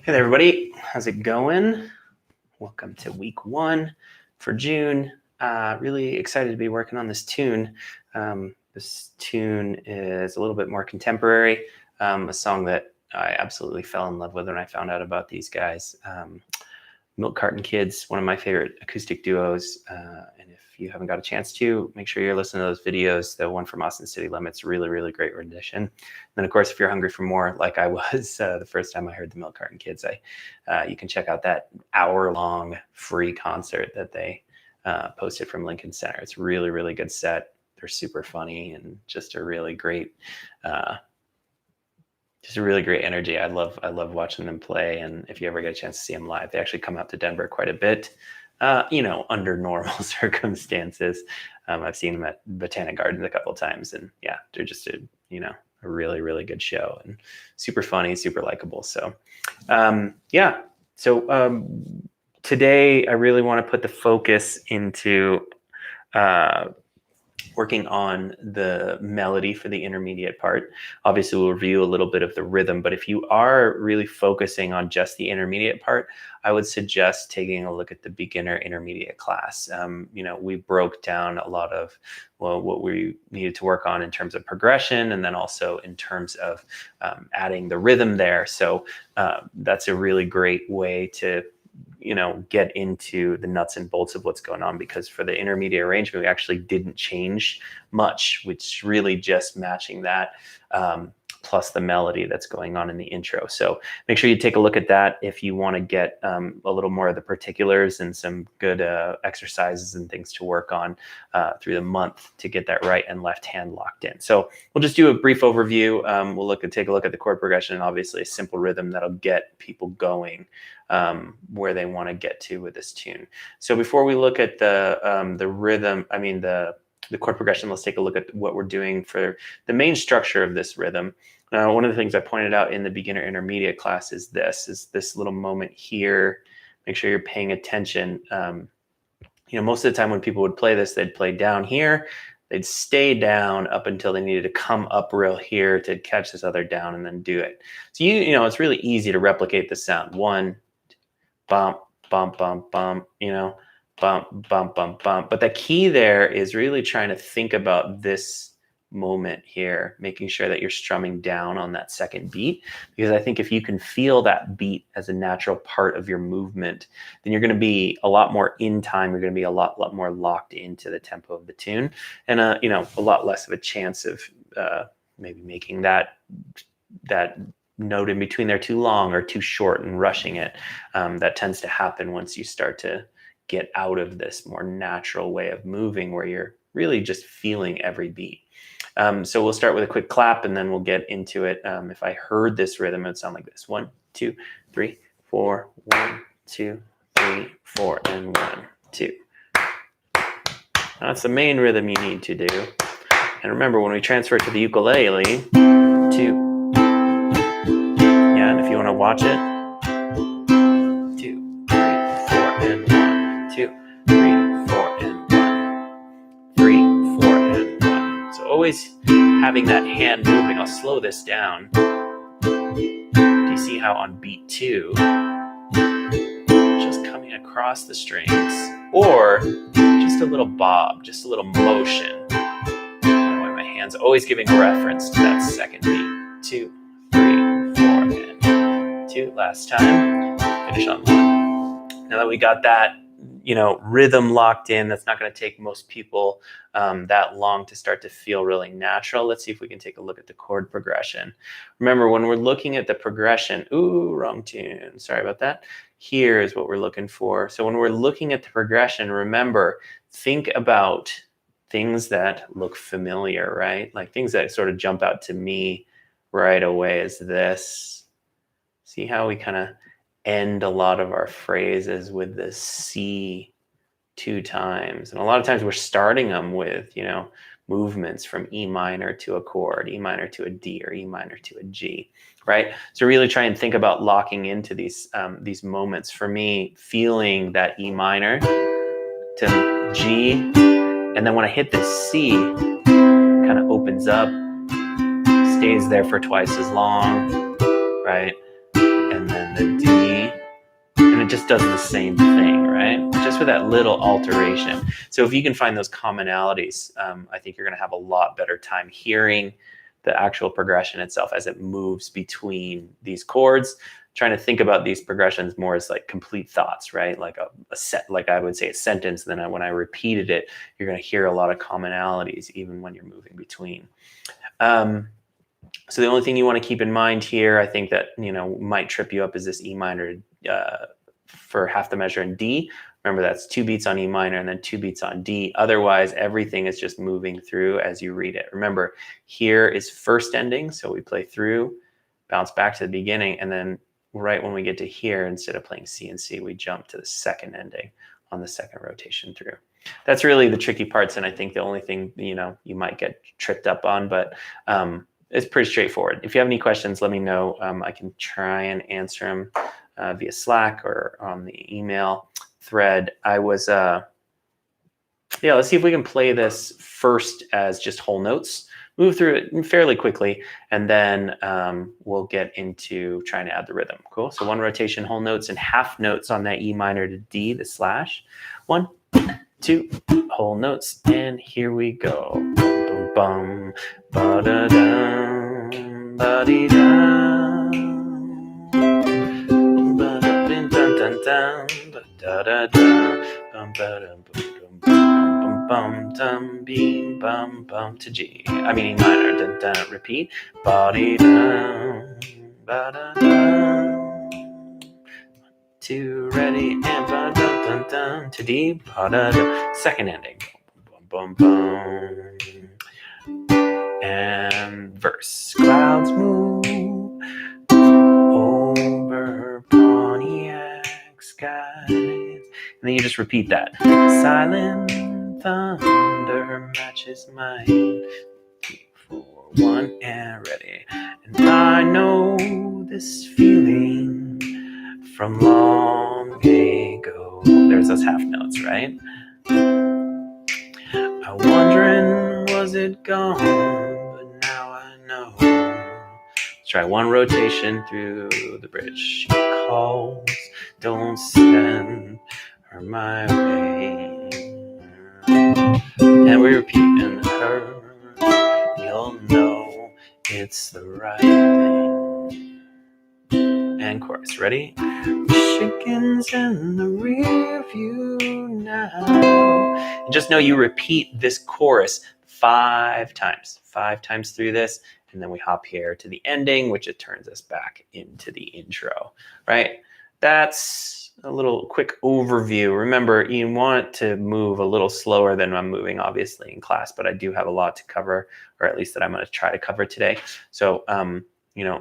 Hey there, everybody. How's it going? Welcome to week 1 for June. Really excited to be working on this tune. This tune is a little bit more contemporary, a song that I absolutely fell in love with when I found out about these guys. Milk Carton Kids, one of my favorite acoustic duos. And if you haven't got a chance to, make sure you're listening to those videos. The one from Austin City Limits, really, really great rendition. And then, of course, if you're hungry for more, like I was the first time I heard the Milk Carton Kids, you can check out that hour-long free concert that they posted from Lincoln Center. It's a really, really good set. They're super funny and just a really great energy. I love watching them play. And if you ever get a chance to see them live, they actually come out to Denver quite a bit, under normal circumstances. I've seen them at Botanic Gardens a couple of times, and yeah, they're just a really, really good show and super funny, super likable. So today I really want to put the focus into working on the melody for the intermediate part. Obviously, we'll review a little bit of the rhythm, but if you are really focusing on just the intermediate part, I would suggest taking a look at the beginner intermediate class. We broke down a lot of what we needed to work on in terms of progression, and then also in terms of adding the rhythm there. So that's a really great way to get into the nuts and bolts of what's going on, because for the intermediate arrangement, we actually didn't change much, which really just matching that plus the melody that's going on in the intro. So make sure you take a look at that if you want to get a little more of the particulars and some good exercises and things to work on through the month to get that right and left hand locked in. So we'll just do a brief overview. We'll take a look at the chord progression and obviously a simple rhythm that'll get people going where they want to get to with this tune. So before we look at the rhythm, the chord progression, let's take a look at what we're doing for the main structure of this rhythm. One of the things I pointed out in the beginner intermediate class is this little moment here. Make sure you're paying attention. Most of the time when people would play this, they'd play down here. They'd stay down up until they needed to come up real here to catch this other down and then do it. So it's really easy to replicate the sound. 1, bump, bump, bump, bump, bump, bump, bump, bump. But the key there is really trying to think about this moment here, making sure that you're strumming down on that second beat, because I think if you can feel that beat as a natural part of your movement, then you're going to be a lot more in time. You're going to be a lot more locked into the tempo of the tune, and a lot less of a chance of maybe making that note in between there too long or too short and rushing it. That tends to happen once you start to get out of this more natural way of moving where you're really just feeling every beat. So we'll start with a quick clap and then we'll get into it. If I heard this rhythm, it would sound like this. 1, 2, 3, 4, 1, 2, 3, 4, and 1, 2. That's the main rhythm you need to do. And remember, when we transfer it to the ukulele, 2. Yeah, and if you want to watch it, 2, 3, 4, and 1, 2, 3, 4, and 1, 3, 4, and 1. So always having that hand moving. I'll slow this down. Do you see how on beat 2, just coming across the strings, or just a little bob, just a little motion. My hands always giving reference to that second beat. 2, 3, 4, and 2. Last time. Finish on 1. Now that we got that, rhythm locked in, that's not going to take most people that long to start to feel really natural. Let's see if we can take a look at the chord progression. Remember, when we're looking at the progression, wrong tune. Sorry about that. Here is what we're looking for. So when we're looking at the progression, remember, think about things that look familiar, right? Like things that sort of jump out to me right away is this. See how we kind of end a lot of our phrases with the C 2 times. And a lot of times we're starting them with, movements from E minor to a chord, E minor to a D, or E minor to a G, right? So really try and think about locking into these moments. For me, feeling that E minor to G, and then when I hit the C, it kind of opens up, stays there for twice as long, right? And then and the D, and it just does the same thing, right? Just with that little alteration. So if you can find those commonalities, I think you're going to have a lot better time hearing the actual progression itself as it moves between these chords. Trying to think about these progressions more as like complete thoughts, right? Like a set, like I would say a sentence. Then when I repeated it, you're going to hear a lot of commonalities even when you're moving between. So the only thing you want to keep in mind here, I think that might trip you up, is this E minor for half the measure in D. Remember, that's 2 beats on E minor and then 2 beats on D. Otherwise, everything is just moving through as you read it. Remember, here is first ending, so we play through, bounce back to the beginning, and then right when we get to here, instead of playing C and C, we jump to the second ending on the second rotation through. That's really the tricky parts, and I think the only thing you might get tripped up on, but it's pretty straightforward. If you have any questions, let me know. I can try and answer them via Slack or on the email thread. Let's see if we can play this first as just whole notes, move through it fairly quickly, and then we'll get into trying to add the rhythm. Cool. So 1 rotation, whole notes, and half notes on that E minor to D, the slash. 1, 2, whole notes, and here we go. Bum, bum, ba da dum, ba dee dum, ba da dun dun dun, ba da da dum, bum ba dum bum bum dum beam bum bum to G. I mean E minor. Dun dun. Repeat. Ba dee dum, ba da dum. 2 ready and ba dum dun dun to D. Ba da dum. Second ending. Bum bum bum. And verse. Clouds move over Pontiac skies. And then you just repeat that. Silent thunder matches mine. 3, 4, 1, and ready. And I know this feeling from long ago. There's those half notes, right? I'm wondering, was it gone? But now I know. Let's try 1 rotation through the bridge. She calls, don't send her my way. And we repeat, and her, you'll know it's the right thing. And chorus, ready? Chickens in the rear view now. And just know you repeat this chorus 5 times. 5 times through this, and then we hop here to the ending, which it turns us back into the intro, right? That's a little quick overview. Remember, you want to move a little slower than I'm moving, obviously, in class, but I do have a lot to cover, or at least that I'm going to try to cover today. So,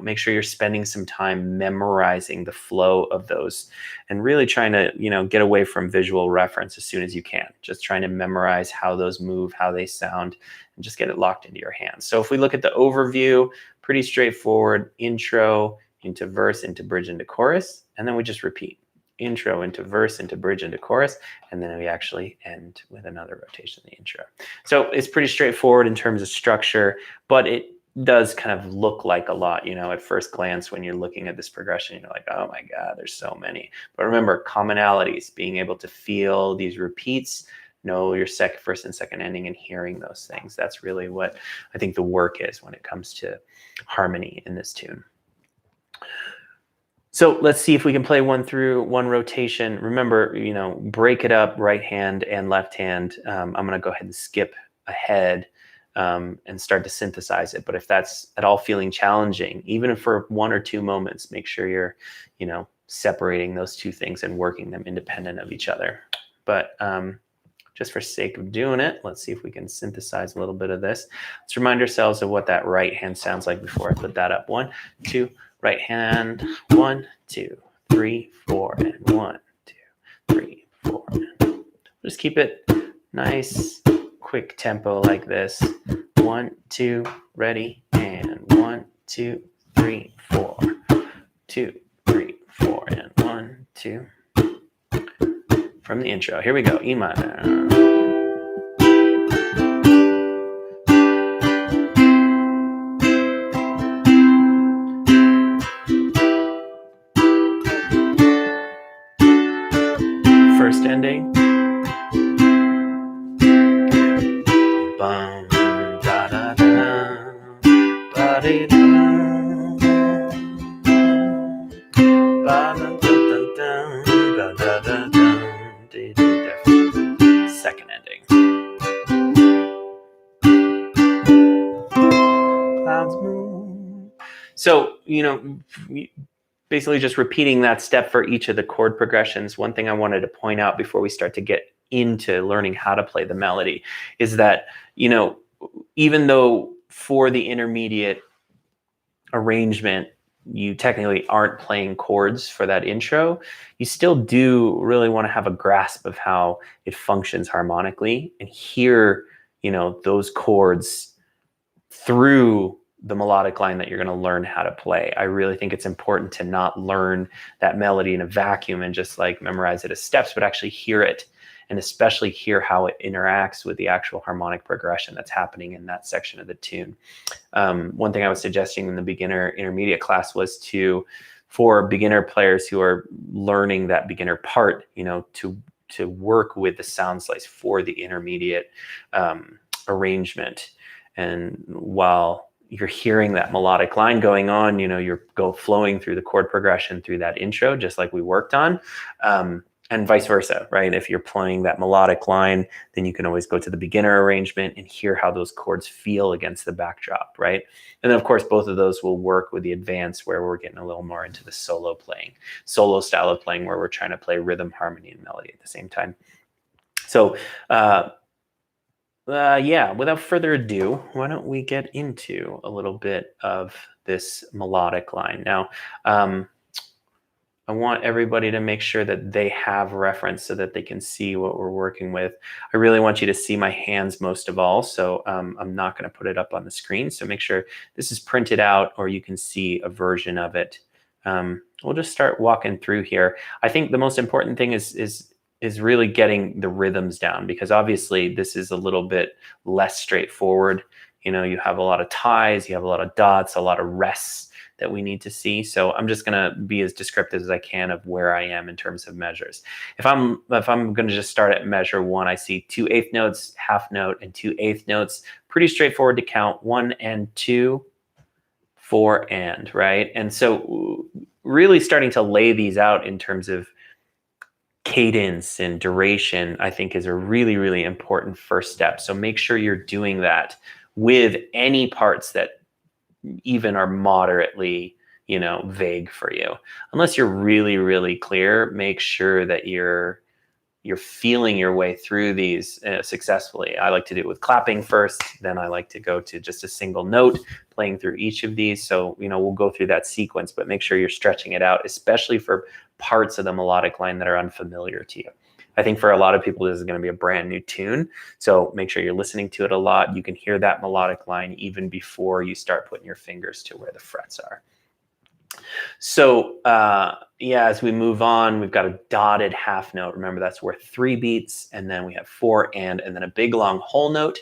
make sure you're spending some time memorizing the flow of those and really trying to, get away from visual reference as soon as you can. Just trying to memorize how those move, how they sound, and just get it locked into your hands. So if we look at the overview, pretty straightforward. Intro into verse, into bridge, into chorus, and then we just repeat. Intro into verse, into bridge, into chorus, and then we actually end with another rotation in the intro. So it's pretty straightforward in terms of structure, but it does kind of look like a lot, at first glance. When you're looking at this progression, you're like, oh my God, there's so many. But remember, commonalities, being able to feel these repeats, know your first and second ending, and hearing those things. That's really what I think the work is when it comes to harmony in this tune. So let's see if we can play 1 through 1 rotation. Remember, break it up, right hand and left hand. I'm going to go ahead and skip ahead and start to synthesize it. But if that's at all feeling challenging, even for 1 or 2 moments, make sure you're, separating those 2 things and working them independent of each other. But just for sake of doing it, let's see if we can synthesize a little bit of this. Let's remind ourselves of what that right hand sounds like before I put that up. 1, 2, right hand. 1, 2, 3, 4, and 1, 2, 3, 4. Just keep it nice, quick tempo like this. 1, 2, ready, and 1, 2, 3, 4. 2, 3, 4, and 1, 2. From the intro, here we go. E minor. ending. Bum, da, da, da, ba, dee, da, ba, da, da, da, da, da, da, dee, dee, da. Second ending. Clouds move. So, basically just repeating that step for each of the chord progressions. One thing I wanted to point out before we start to get into learning how to play the melody is that, even though for the intermediate arrangement, you technically aren't playing chords for that intro, you still do really want to have a grasp of how it functions harmonically and hear, those chords through the melodic line that you're going to learn how to play. I really think it's important to not learn that melody in a vacuum and just like memorize it as steps, but actually hear it, and especially hear how it interacts with the actual harmonic progression that's happening in that section of the tune. One thing I was suggesting in the beginner intermediate class was for beginner players who are learning that beginner part, to work with the sound slice for the intermediate arrangement. And while you're hearing that melodic line going on, you're flowing through the chord progression through that intro, just like we worked on, and vice versa, right? If you're playing that melodic line, then you can always go to the beginner arrangement and hear how those chords feel against the backdrop, right? And then of course, both of those will work with the advanced, where we're getting a little more into the solo style of playing, where we're trying to play rhythm, harmony, and melody at the same time. So, yeah, without further ado, why don't we get into a little bit of this melodic line. Now, I want everybody to make sure that they have reference so that they can see what we're working with. I really want you to see my hands most of all, so I'm not going to put it up on the screen. So make sure this is printed out, or you can see a version of it. We'll just start walking through here. I think the most important thing is really getting the rhythms down, because obviously this is a little bit less straightforward. You have a lot of ties, you have a lot of dots, a lot of rests that we need to see. So I'm just going to be as descriptive as I can of where I am in terms of measures. If I'm going to just start at measure 1, I see 2 eighth notes, half note, and 2 eighth notes. Pretty straightforward to count. 1 and 2, 4 and, right? And so really starting to lay these out in terms of cadence and duration, I think, is a really, really important first step. So make sure you're doing that with any parts that even are moderately, vague for you. Unless you're really, really clear, make sure that you're feeling your way through these successfully. I like to do it with clapping first, then I like to go to just a single note, playing through each of these. So, we'll go through that sequence, but make sure you're stretching it out, especially for parts of the melodic line that are unfamiliar to you. I think for a lot of people, this is going to be a brand new tune. So make sure you're listening to it a lot. You can hear that melodic line even before you start putting your fingers to where the frets are. So yeah, as we move on, we've got a dotted half note. Remember, that's worth 3 beats. And then we have 4 and then a big long whole note.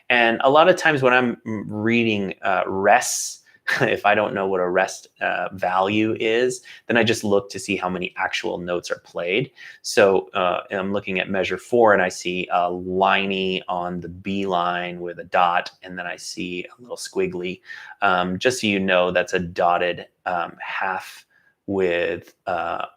And a lot of times when I'm reading rests, if I don't know what a rest value is, then I just look to see how many actual notes are played. So I'm looking at measure 4, and I see a liney on the B line with a dot, and then I see a little squiggly. Just so you know, that's a dotted half with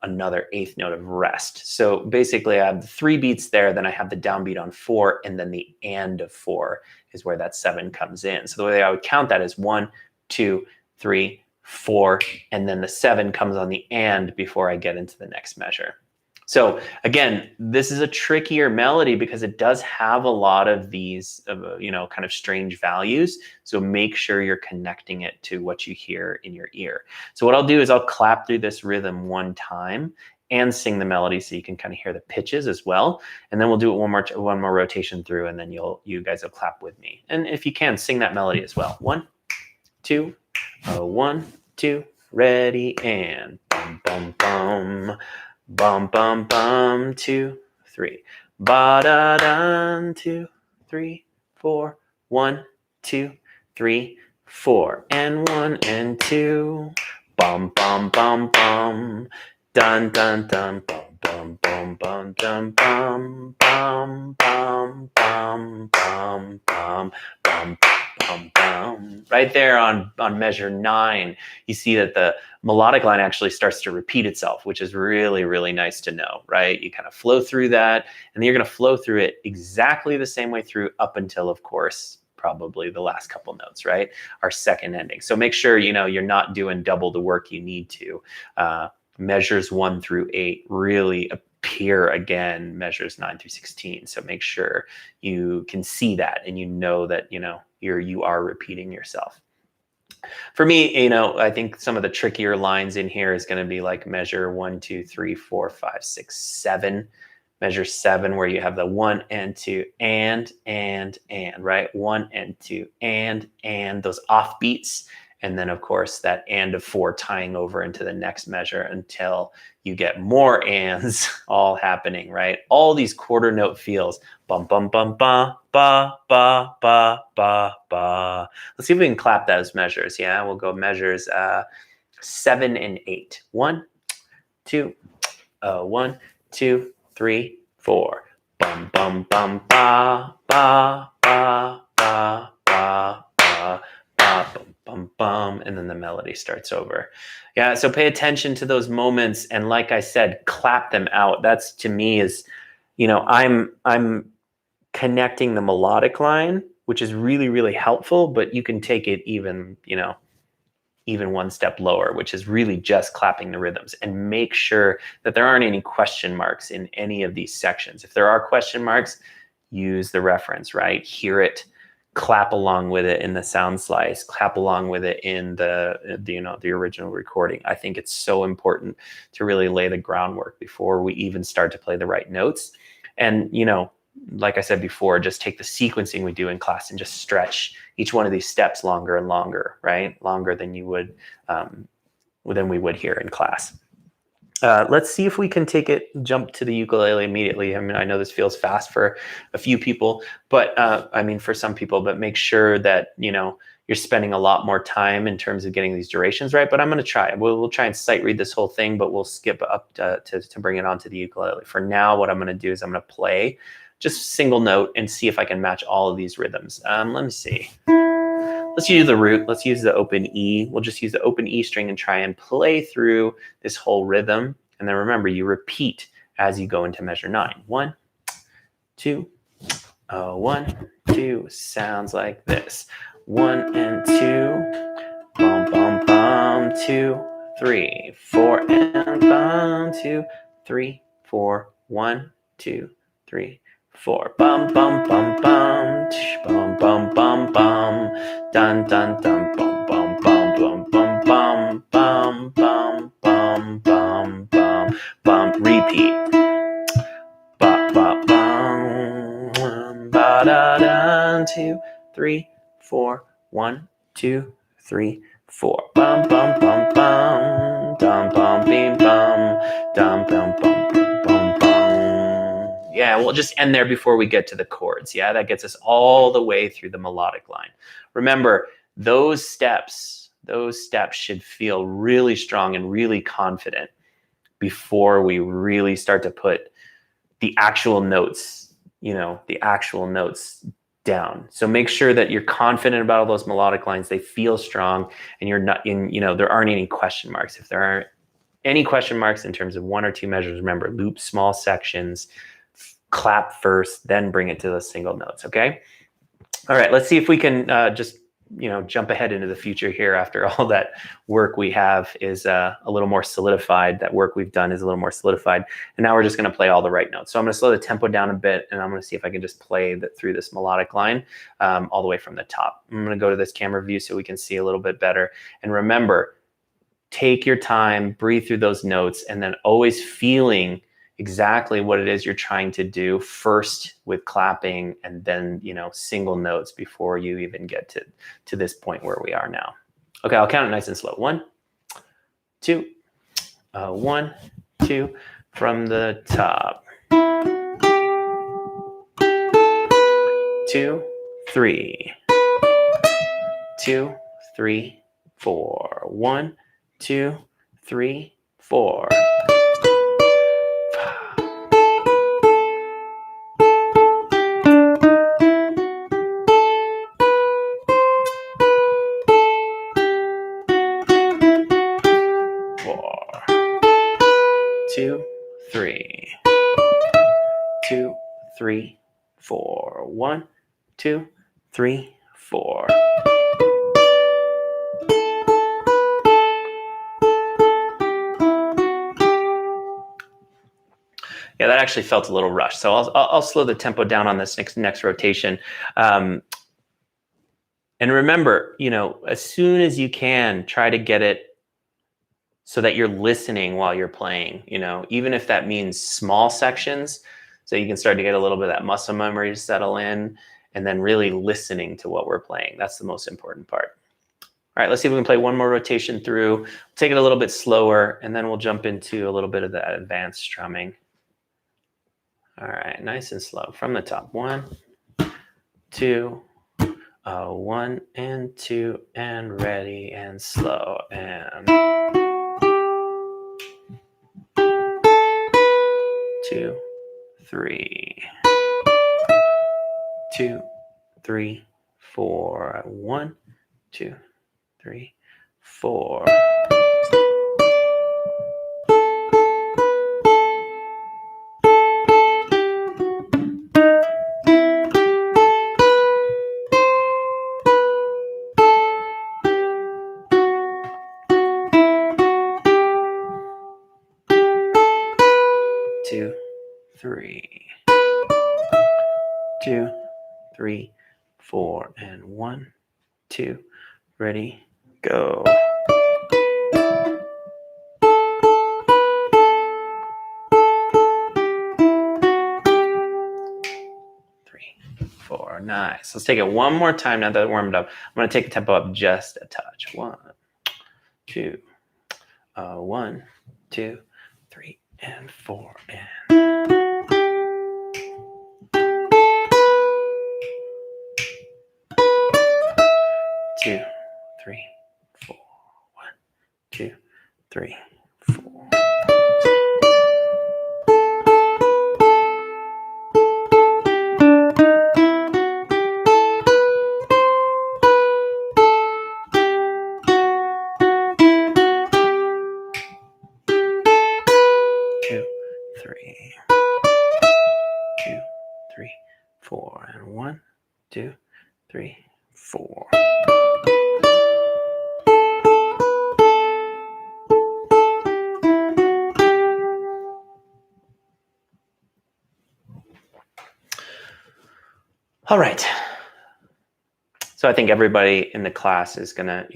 another eighth note of rest. So basically I have the 3 beats there, then I have the downbeat on 4, and then the and of 4 is where that 7 comes in. So the way I would count that is 1, 2, 3, 4, and then the 7 comes on the and before I get into the next measure. So again, this is a trickier melody because it does have a lot of these, kind of strange values. So make sure you're connecting it to what you hear in your ear. So what I'll do is I'll clap through this rhythm 1 time and sing the melody so you can kind of hear the pitches as well. And then we'll do it one more rotation through, and then you guys will clap with me. And if you can, sing that melody as well. 1, 2, 1, 2, ready, and bum, bum, bum. Bum, bum, bum, 2, 3. Ba-da-dun, 2, 3, 4. 1, 2, 3, 4. And 1 and 2. Bum, bum, bum, bum. Dun dun dun bum bum bum bum dum bum bum bum bum bum bum bum bum. Right there on measure 9, you see that the melodic line actually starts to repeat itself, which is really, really nice to know, right? You kind of flow through that, and then you're going to flow through it exactly the same way through up until, of course, probably the last couple notes, right? Our second ending. So make sure, you're not doing double the work you need to. Measures 1 through 8 really appear again, measures 9 through 16. So make sure you can see that and you know that, you are repeating yourself. For me, I think some of the trickier lines in here is going to be like measure 1, 2, 3, 4, 5, 6, 7. Measure 7, where you have the 1 and 2 and, right? 1 and 2 and those offbeats. And then, of course, that and of 4 tying over into the next measure until you get more ands all happening, right? All these quarter note feels. Bum, bum, bum, ba, ba, ba, ba, ba, ba. Let's see if we can clap those measures. Yeah, we'll go measures 7 and 8. 1, 2, 1, 2, 3, 4. Bum, bum, bum, ba, ba, ba, ba, ba, ba, ba, bum, bum, bum, and then the melody starts over. Yeah, so pay attention to those moments, and like I said, clap them out. That's, to me, is, I'm connecting the melodic line, which is really, really helpful, but you can take it even, even one step lower, which is really just clapping the rhythms, and make sure that there aren't any question marks in any of these sections. If there are question marks, use the reference, right? Hear it, clap along with it in the sound slice, clap along with it in the original recording. I think it's so important to really lay the groundwork before we even start to play the right notes. And, like I said before, just take the sequencing we do in class and just stretch each one of these steps longer and longer, right? Longer than you would, than we would here in class. Let's see if we can jump to the ukulele immediately. I mean, I know this feels fast for a few people, but for some people, but make sure that, you're spending a lot more time in terms of getting these durations right. But I'm going to try. We'll try and sight read this whole thing, but we'll skip up to bring it onto the ukulele. For now, what I'm going to do is I'm going to play just single note and see if I can match all of these rhythms. Let me see. Let's use the root. Let's use the open E. We'll just use the open E string and try and play through this whole rhythm. And then remember, you repeat as you go into measure 9. 1, 2, 1, 2. Sounds like this. 1 and 2. Bum, bum, bum. 2, 3, 4, and bum. 2, 3, 4. 1, 2, 3, 4. Bum, bum, bum, bum. Bum, bum, bum, bum. Dun, dun, dun. Bum, bum, bum, bum, bum, bum, bum, bum, bum, bum, bum, bum. Repeat. Ba, ba, bum. Ba, da, dun. 2, 3, 4. 1, 2, 3, 4. Bum, bum, bum, bum. Dum, bum, bim, bum. Dum, bum, bum, bum, bum. Yeah, we'll just end there before we get to the chords. Yeah, that gets us all the way through the melodic line. Remember, those steps should feel really strong and really confident before we really start to put the actual notes, down. So make sure that you're confident about all those melodic lines. They feel strong, and you're not there aren't any question marks. If there aren't any question marks in terms of 1 or 2 measures, remember, loop small sections, clap first, then bring it to the single notes. Okay. All right. Let's see if we can just jump ahead into the future here. After all that work we have is a little more solidified. That work we've done is a little more solidified. And now we're just going to play all the right notes. So I'm going to slow the tempo down a bit, and I'm going to see if I can just play through this melodic line all the way from the top. I'm going to go to this camera view so we can see a little bit better. And remember, take your time, breathe through those notes, and then always feeling exactly what it is you're trying to do first with clapping, and then single notes before you even get to this point where we are now. Okay, I'll count it nice and slow. 1, 2, 1, 2 from the top. 2, 3. 2, 3, 4. 1, 2, 3, 4. 2, 3. 2, 3, 4. 1, 2, 3, 4. Yeah, that actually felt a little rushed. So I'll slow the tempo down on this next rotation. And remember, as soon as you can, try to get it so that you're listening while you're playing, even if that means small sections, so you can start to get a little bit of that muscle memory to settle in, and then really listening to what we're playing. That's the most important part. All right, let's see if we can play one more rotation through. We'll take it a little bit slower, and then we'll jump into a little bit of the advanced strumming. All right, nice and slow from the top. 1, 2, 1 and 2, and ready and slow, and 2, 3, 2, 3, 4. 1, 2, 3, 4. Two, 3, 2, 3, 4, and 1, 2, ready, go. Three, 4, nice. Let's take it one more time now that I warmed up. I'm going to take the tempo up just a touch. 1, 2, 1, 2, 3, and 4, and 2, 3, 4. 1, 2, 3, 4. Three, 2, 3, 4, and 1, 2, 3, 4. All right. So I think everybody in the class is gonna,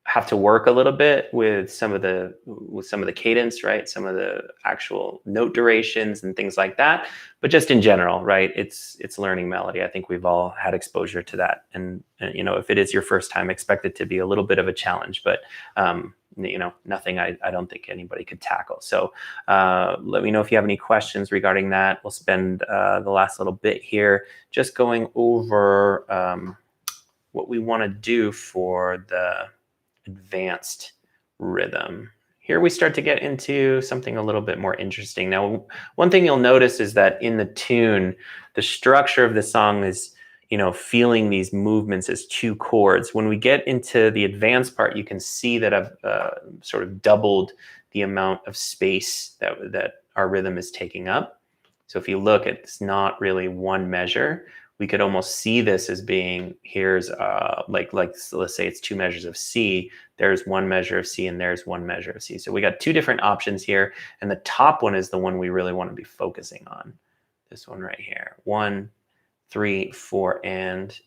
have to work a little bit with some of the cadence, right? Some of the actual note durations and things like that. But just in general, right? It's learning melody. I think we've all had exposure to that, and if it is your first time, expect it to be a little bit of a challenge. But nothing I don't think anybody could tackle. So let me know if you have any questions regarding that. We'll spend the last little bit here just going over what we want to do for the advanced rhythm. Here we start to get into something a little bit more interesting. Now, one thing you'll notice is that in the tune, the structure of the song is, feeling these movements as 2 chords. When we get into the advanced part, you can see that I've sort of doubled the amount of space that our rhythm is taking up. So if you look, it's not really one measure. We could almost see this as being, here's so let's say it's 2 measures of C, there's 1 measure of C, and there's 1 measure of C. So we got 2 different options here, and the top one is the one we really want to be focusing on. This one right here. 1, 3, 4, and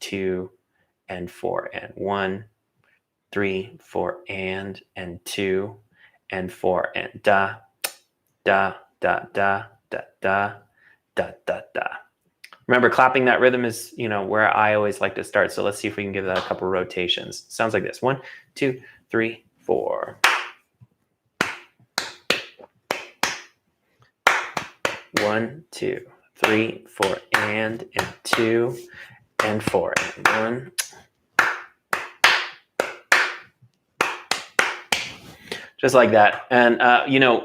2, and 4, and 1, 3, 4, and 2, and 4, and da, da, da, da, da, da, da, da, da. Remember, clapping that rhythm is, where I always like to start. So let's see if we can give that a couple rotations. Sounds like this. 1, 2, 3, 4. 1, 2, 3, 4, and 2, and 4, and 1. Just like that. And,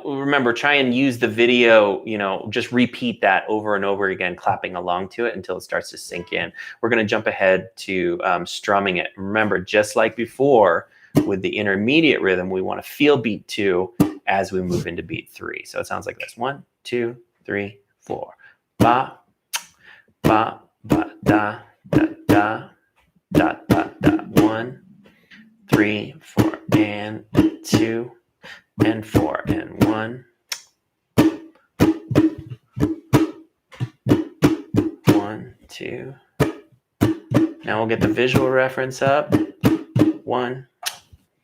remember, try and use the video, just repeat that over and over again, clapping along to it until it starts to sink in. We're going to jump ahead to strumming it. Remember, just like before with the intermediate rhythm, we want to feel beat 2 as we move into beat 3. So it sounds like this: 1, 2, 3, 4. Ba, ba, ba, da, da, da, da, da, da. 1, 3, 4, and 2, and 4, and 1. 1, 2. Now we'll get the visual reference up. 1,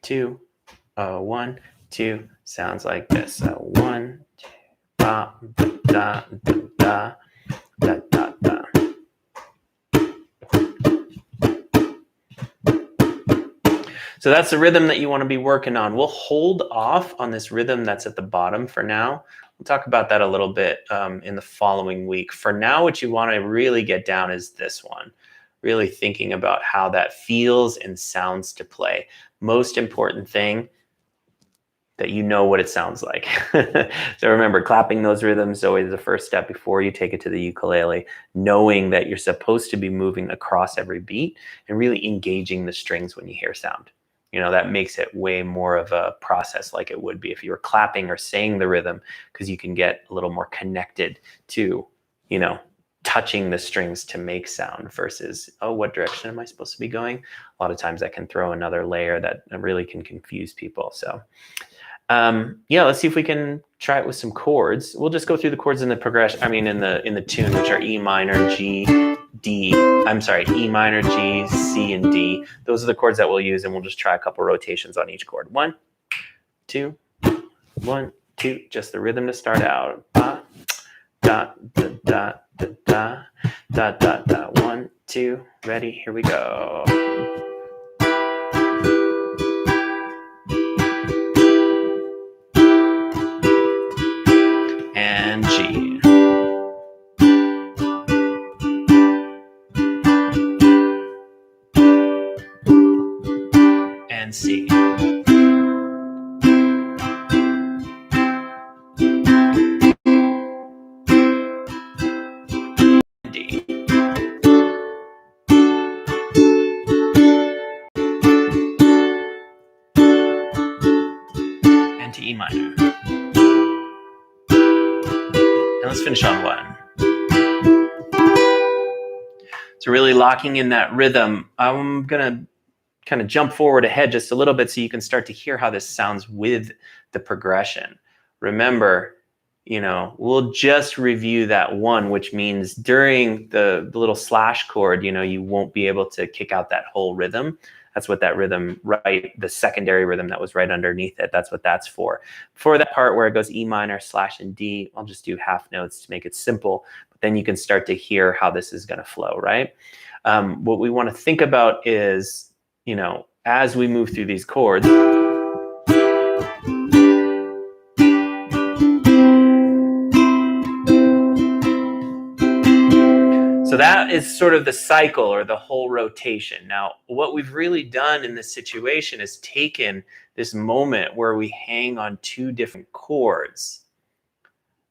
2. 1, 2. Sounds like this. 1, 2, ba, da, da, da, da, da, da. So that's the rhythm that you want to be working on. We'll hold off on this rhythm that's at the bottom for now. We'll talk about that a little bit in the following week. For now, what you want to really get down is this one. Really thinking about how that feels and sounds to play. Most important thing, that you know what it sounds like. So remember, clapping those rhythms is always the first step before you take it to the ukulele, knowing that you're supposed to be moving across every beat and really engaging the strings when you hear sound. You know, that makes it way more of a process like it would be if you were clapping or saying the rhythm, because you can get a little more connected to, you know, touching the strings to make sound versus, oh, what direction am I supposed to be going? A lot of times that can throw another layer that really can confuse people. So yeah, let's see if we can try it with some chords. We'll just go through the chords in the progression, I mean in the tune, which are E minor, G, D. I'm sorry, E minor, G, C, and D. Those are the chords that we'll use, and we'll just try a couple rotations on each chord. 1, 2, 1, 2, just the rhythm to start out. Da, da, da, da, da, da, da, da. 1, 2, ready, here we go. And G. And C. D. And to E minor. And let's finish on 1. So really locking in that rhythm. I'm gonna kind of jump forward ahead just a little bit so you can start to hear how this sounds with the progression. Remember, you know, we'll just review that 1, which means during the little slash chord, you know, you won't be able to kick out that whole rhythm. That's what that rhythm, right, the secondary rhythm that was right underneath it, that's what that's for. For that part where it goes E minor, slash, and D, I'll just do half notes to make it simple, but then you can start to hear how this is gonna flow, right? What we wanna think about is, you know, as we move through these chords, so that is sort of the cycle or the whole rotation. Now, what we've really done in this situation is taken this moment where we hang on 2 different chords,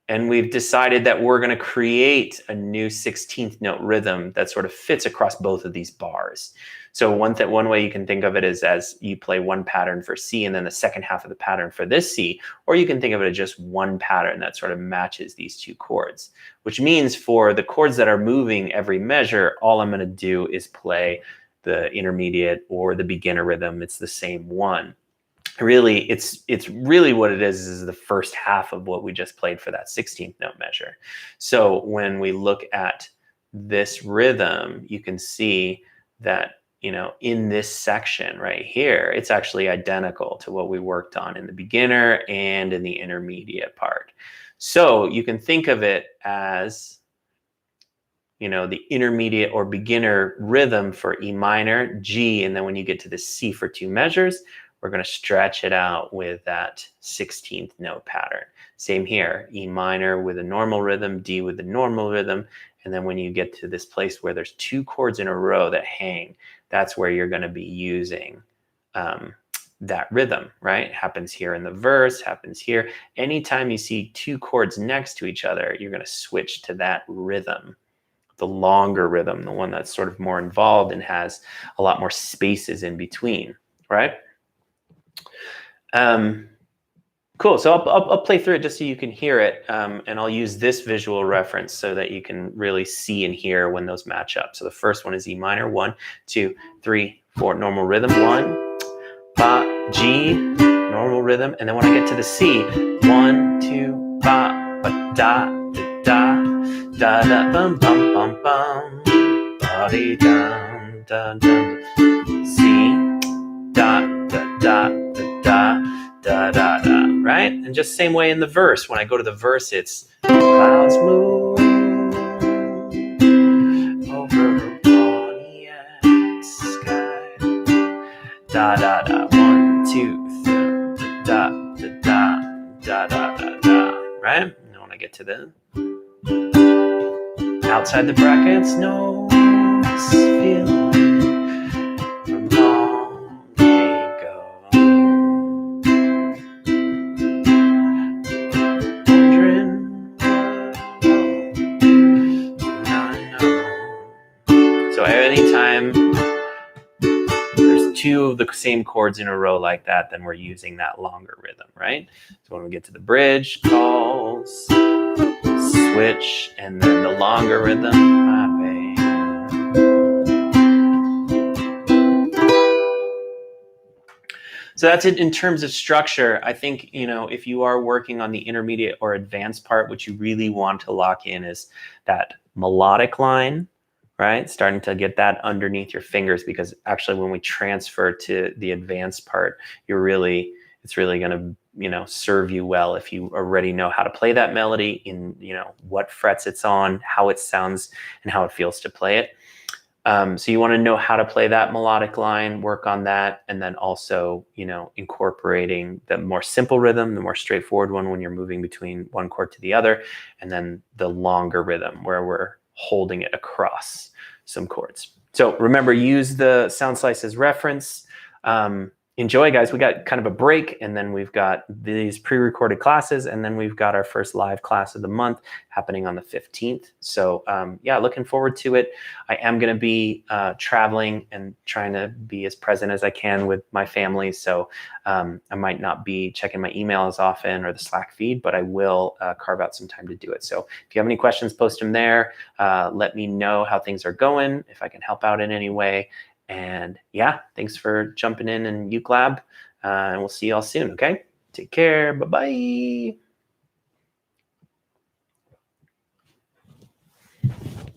and we've decided that we're going to create a new 16th note rhythm that sort of fits across both of these bars. So one way you can think of it is as you play one pattern for C and then the second half of the pattern for this C, or you can think of it as just one pattern that sort of matches these 2 chords, which means for the chords that are moving every measure, all I'm going to do is play the intermediate or the beginner rhythm. It's the same one. Really, it's really what it is the first half of what we just played for that 16th note measure. So when we look at this rhythm, you can see that, you know, in this section right here, it's actually identical to what we worked on in the beginner and in the intermediate part. So you can think of it as, you know, the intermediate or beginner rhythm for E minor, G, and then when you get to the C for 2 measures, we're going to stretch it out with that 16th note pattern. Same here, E minor with a normal rhythm, D with a normal rhythm, and then when you get to this place where there's 2 chords in a row that hang, that's where you're going to be using that rhythm, right? It happens here in the verse, happens here. Anytime you see 2 chords next to each other, you're going to switch to that rhythm, the longer rhythm, the one that's sort of more involved and has a lot more spaces in between, right? Cool. So I'll play through it just so you can hear it, and I'll use this visual reference so that you can really see and hear when those match up. So the first one is E minor, 1, 2, 3, 4, normal rhythm, 1, ba, G, normal rhythm, and then when I get to the C, 1, 2, ba, ba, da, da, da, da, bum, bum, bum, bum, ba, dee, dum, dum, dum, C, da, da, da, da, da. Da, da, da, right? And just same way in the verse. When I go to the verse, it's clouds move over a Pontiac sky. Da, da, da. 1, 2, 3, da, da, da, da, da, da, da, right? And when I get to the outside the brackets, no feeling from long ago. So anytime there's two of the same chords in a row like that, then we're using that longer rhythm, right? So when we get to the bridge, calls, switch, and then the longer rhythm, my babe. So that's it in terms of structure. I think, if you are working on the intermediate or advanced part, what you really want to lock in is that melodic line, right? Starting to get that underneath your fingers, because actually when we transfer to the advanced part, it's really going to, serve you well if you already know how to play that melody, in, what frets it's on, how it sounds, and how it feels to play it. So you want to know how to play that melodic line, work on that, and then also, incorporating the more simple rhythm, the more straightforward one when you're moving between one chord to the other, and then the longer rhythm where we're holding it across some chords. So remember, use the sound slice as reference. Enjoy, guys. We got kind of a break, and then we've got these pre-recorded classes, and then we've got our first live class of the month happening on the 15th. So yeah, looking forward to it. I am going to be traveling and trying to be as present as I can with my family. So I might not be checking my email as often or the Slack feed, but I will carve out some time to do it. So if you have any questions, post them there. Let me know how things are going, if I can help out in any way. And yeah, thanks for jumping in Uke Lab, and we'll see you all soon, okay? Take care. Bye-bye.